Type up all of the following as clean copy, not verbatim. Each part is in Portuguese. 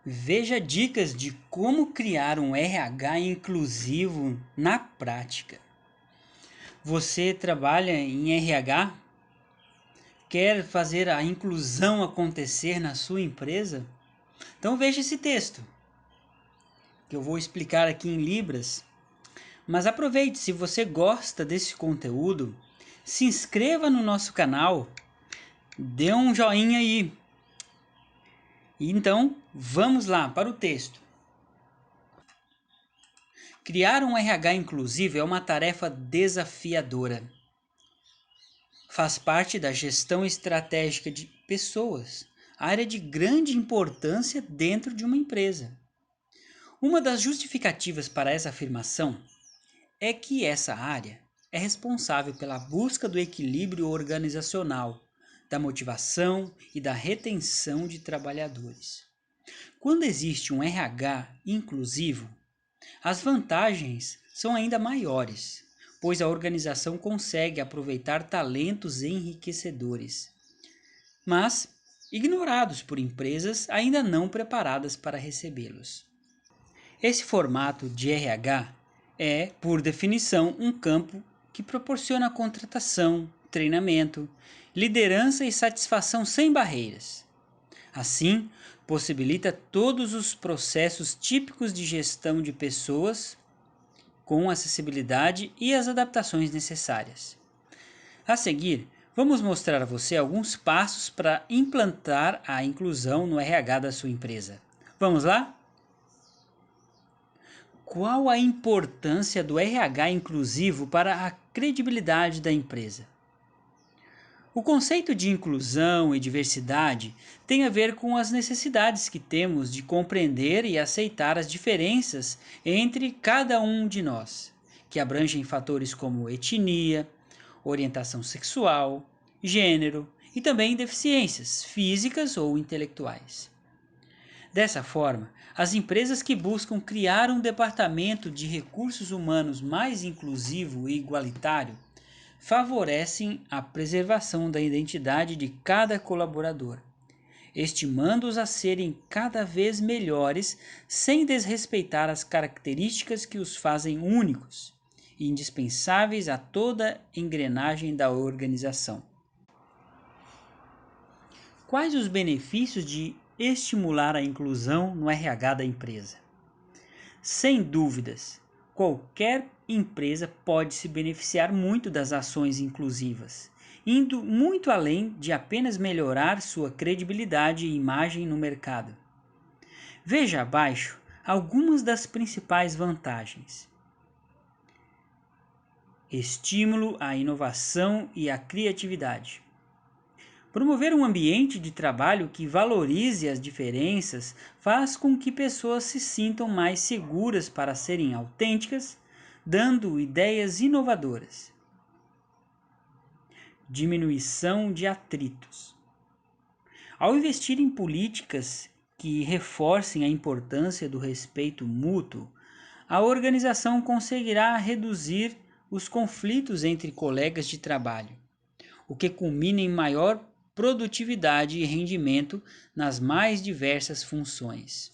Veja dicas de como criar um RH inclusivo na prática. Você trabalha em RH? Quer fazer a inclusão acontecer na sua empresa? Então veja esse texto, que eu vou explicar aqui em Libras. Mas aproveite, se você gosta desse conteúdo, se inscreva no nosso canal, dê um joinha aí. Então, vamos lá para o texto. Criar um RH inclusivo é uma tarefa desafiadora. Faz parte da gestão estratégica de pessoas, área de grande importância dentro de uma empresa. Uma das justificativas para essa afirmação é que essa área é responsável pela busca do equilíbrio organizacional, da motivação e da retenção de trabalhadores. Quando existe um RH inclusivo, as vantagens são ainda maiores, pois a organização consegue aproveitar talentos enriquecedores, mas ignorados por empresas ainda não preparadas para recebê-los. Esse formato de RH é, por definição, um campo que proporciona contratação, treinamento, liderança e satisfação sem barreiras. Assim, possibilita todos os processos típicos de gestão de pessoas com acessibilidade e as adaptações necessárias. A seguir, vamos mostrar a você alguns passos para implantar a inclusão no RH da sua empresa. Vamos lá? Qual a importância do RH inclusivo para a credibilidade da empresa? O conceito de inclusão e diversidade tem a ver com as necessidades que temos de compreender e aceitar as diferenças entre cada um de nós, que abrangem fatores como etnia, orientação sexual, gênero e também deficiências físicas ou intelectuais. Dessa forma, as empresas que buscam criar um departamento de recursos humanos mais inclusivo e igualitário favorecem a preservação da identidade de cada colaborador, estimando-os a serem cada vez melhores sem desrespeitar as características que os fazem únicos e indispensáveis a toda a engrenagem da organização. Quais os benefícios de estimular a inclusão no RH da empresa? Sem dúvidas, qualquer empresa pode se beneficiar muito das ações inclusivas, indo muito além de apenas melhorar sua credibilidade e imagem no mercado. Veja abaixo algumas das principais vantagens. Estímulo à inovação e à criatividade. Promover um ambiente de trabalho que valorize as diferenças faz com que pessoas se sintam mais seguras para serem autênticas, dando ideias inovadoras. Diminuição de atritos. Ao investir em políticas que reforcem a importância do respeito mútuo, a organização conseguirá reduzir os conflitos entre colegas de trabalho, o que culmina em maior produtividade e rendimento nas mais diversas funções.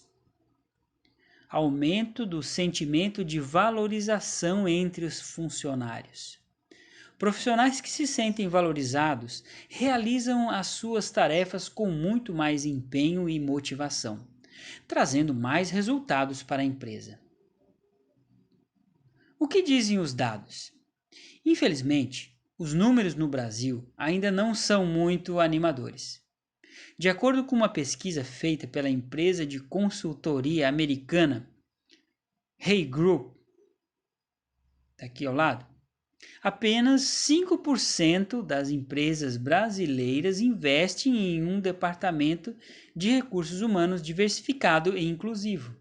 Aumento do sentimento de valorização entre os funcionários. Profissionais que se sentem valorizados realizam as suas tarefas com muito mais empenho e motivação, trazendo mais resultados para a empresa. O que dizem os dados? Infelizmente, os números no Brasil ainda não são muito animadores. De acordo com uma pesquisa feita pela empresa de consultoria americana Hay Group, está aqui ao lado, apenas 5% das empresas brasileiras investem em um departamento de recursos humanos diversificado e inclusivo,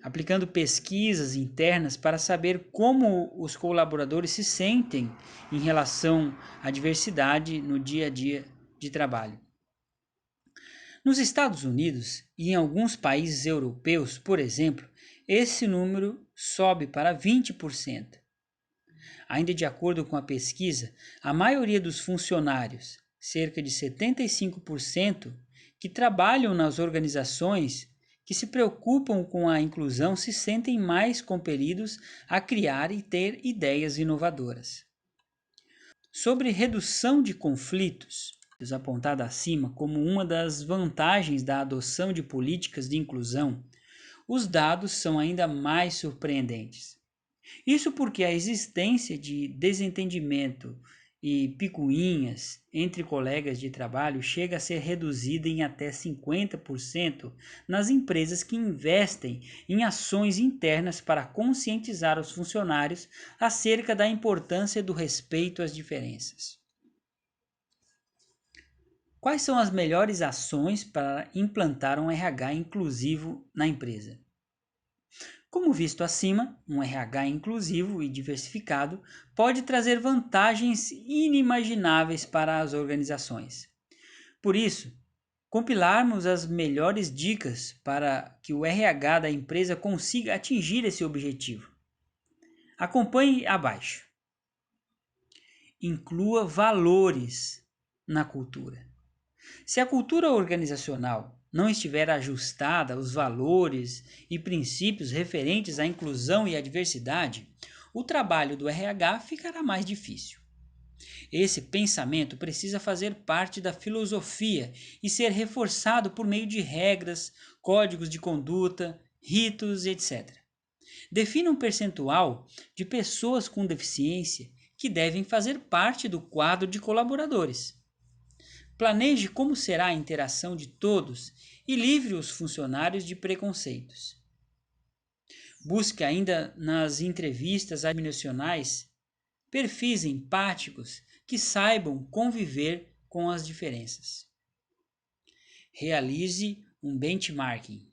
aplicando pesquisas internas para saber como os colaboradores se sentem em relação à diversidade no dia a dia de trabalho. Nos Estados Unidos e em alguns países europeus, por exemplo, esse número sobe para 20%. Ainda de acordo com a pesquisa, a maioria dos funcionários, cerca de 75%, que trabalham nas organizações que se preocupam com a inclusão se sentem mais compelidos a criar e ter ideias inovadoras. Sobre redução de conflitos, apontada acima como uma das vantagens da adoção de políticas de inclusão, os dados são ainda mais surpreendentes. Isso porque a existência de desentendimento e picuinhas entre colegas de trabalho chega a ser reduzida em até 50% nas empresas que investem em ações internas para conscientizar os funcionários acerca da importância do respeito às diferenças. Quais são as melhores ações para implantar um RH inclusivo na empresa? Como visto acima, um RH inclusivo e diversificado pode trazer vantagens inimagináveis para as organizações. Por isso, compilarmos as melhores dicas para que o RH da empresa consiga atingir esse objetivo. Acompanhe abaixo. Inclua valores na cultura. Se a cultura organizacional não estiver ajustada aos valores e princípios referentes à inclusão e à diversidade, o trabalho do RH ficará mais difícil. Esse pensamento precisa fazer parte da filosofia e ser reforçado por meio de regras, códigos de conduta, ritos, etc. Defina um percentual de pessoas com deficiência que devem fazer parte do quadro de colaboradores. Planeje como será a interação de todos e livre os funcionários de preconceitos. Busque ainda nas entrevistas admissionais perfis empáticos que saibam conviver com as diferenças. Realize um benchmarking.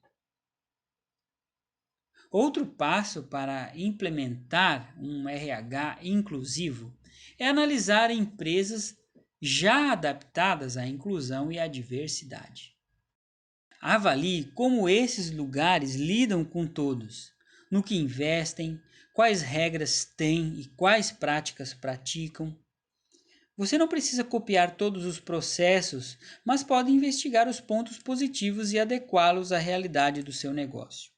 Outro passo para implementar um RH inclusivo é analisar empresas já adaptadas à inclusão e à diversidade. Avalie como esses lugares lidam com todos, no que investem, quais regras têm e quais práticas praticam. Você não precisa copiar todos os processos, mas pode investigar os pontos positivos e adequá-los à realidade do seu negócio.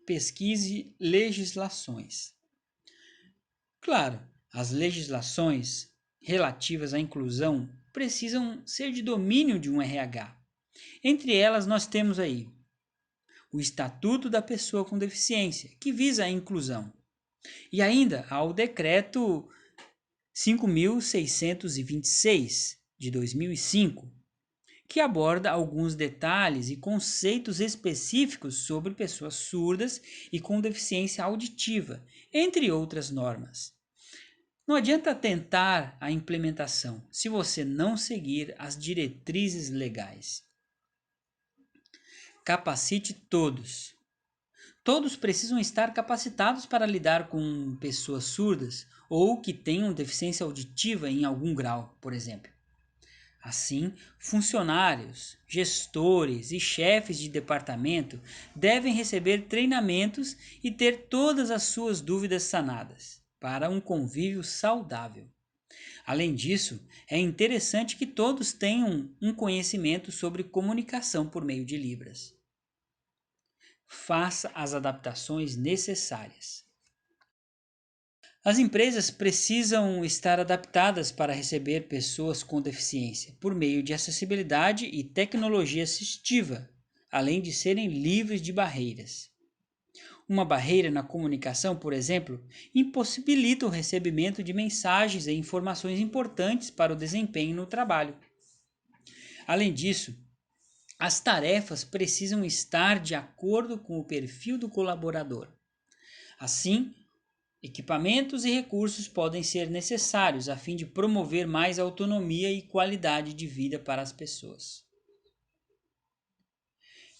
Pesquise legislações. Claro, as legislações relativas à inclusão precisam ser de domínio de um RH. Entre elas nós temos aí o Estatuto da Pessoa com Deficiência, que visa a inclusão. E ainda há o Decreto 5.626, de 2005, que aborda alguns detalhes e conceitos específicos sobre pessoas surdas e com deficiência auditiva, entre outras normas. Não adianta tentar a implementação se você não seguir as diretrizes legais. Capacite todos. Todos precisam estar capacitados para lidar com pessoas surdas ou que tenham deficiência auditiva em algum grau, por exemplo. Assim, funcionários, gestores e chefes de departamento devem receber treinamentos e ter todas as suas dúvidas sanadas, para um convívio saudável. Além disso, é interessante que todos tenham um conhecimento sobre comunicação por meio de Libras. Faça as adaptações necessárias. As empresas precisam estar adaptadas para receber pessoas com deficiência por meio de acessibilidade e tecnologia assistiva, além de serem livres de barreiras. Uma barreira na comunicação, por exemplo, impossibilita o recebimento de mensagens e informações importantes para o desempenho no trabalho. Além disso, as tarefas precisam estar de acordo com o perfil do colaborador. Assim, equipamentos e recursos podem ser necessários a fim de promover mais autonomia e qualidade de vida para as pessoas.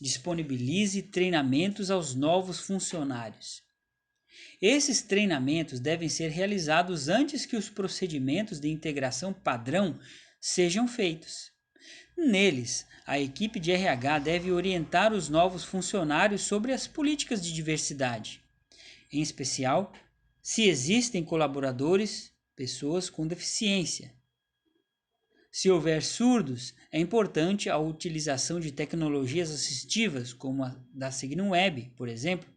Disponibilize treinamentos aos novos funcionários. Esses treinamentos devem ser realizados antes que os procedimentos de integração padrão sejam feitos. Neles, a equipe de RH deve orientar os novos funcionários sobre as políticas de diversidade, em especial se existem colaboradores, pessoas com deficiência. Se houver surdos, é importante a utilização de tecnologias assistivas, como a da Signum Web, por exemplo.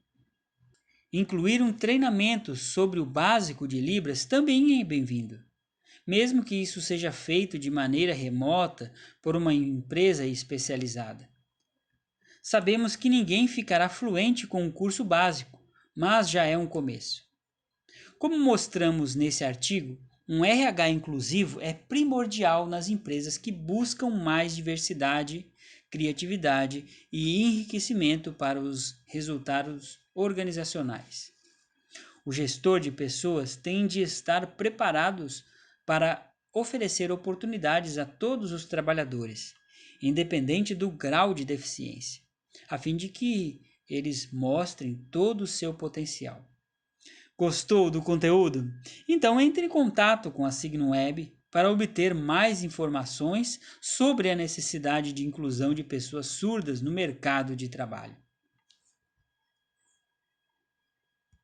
Incluir um treinamento sobre o básico de Libras também é bem-vindo, mesmo que isso seja feito de maneira remota por uma empresa especializada. Sabemos que ninguém ficará fluente com um curso básico, mas já é um começo. Como mostramos nesse artigo, um RH inclusivo é primordial nas empresas que buscam mais diversidade, criatividade e enriquecimento para os resultados organizacionais. O gestor de pessoas tem de estar preparados para oferecer oportunidades a todos os trabalhadores, independente do grau de deficiência, a fim de que eles mostrem todo o seu potencial. Gostou do conteúdo? Então entre em contato com a Signum Web para obter mais informações sobre a necessidade de inclusão de pessoas surdas no mercado de trabalho.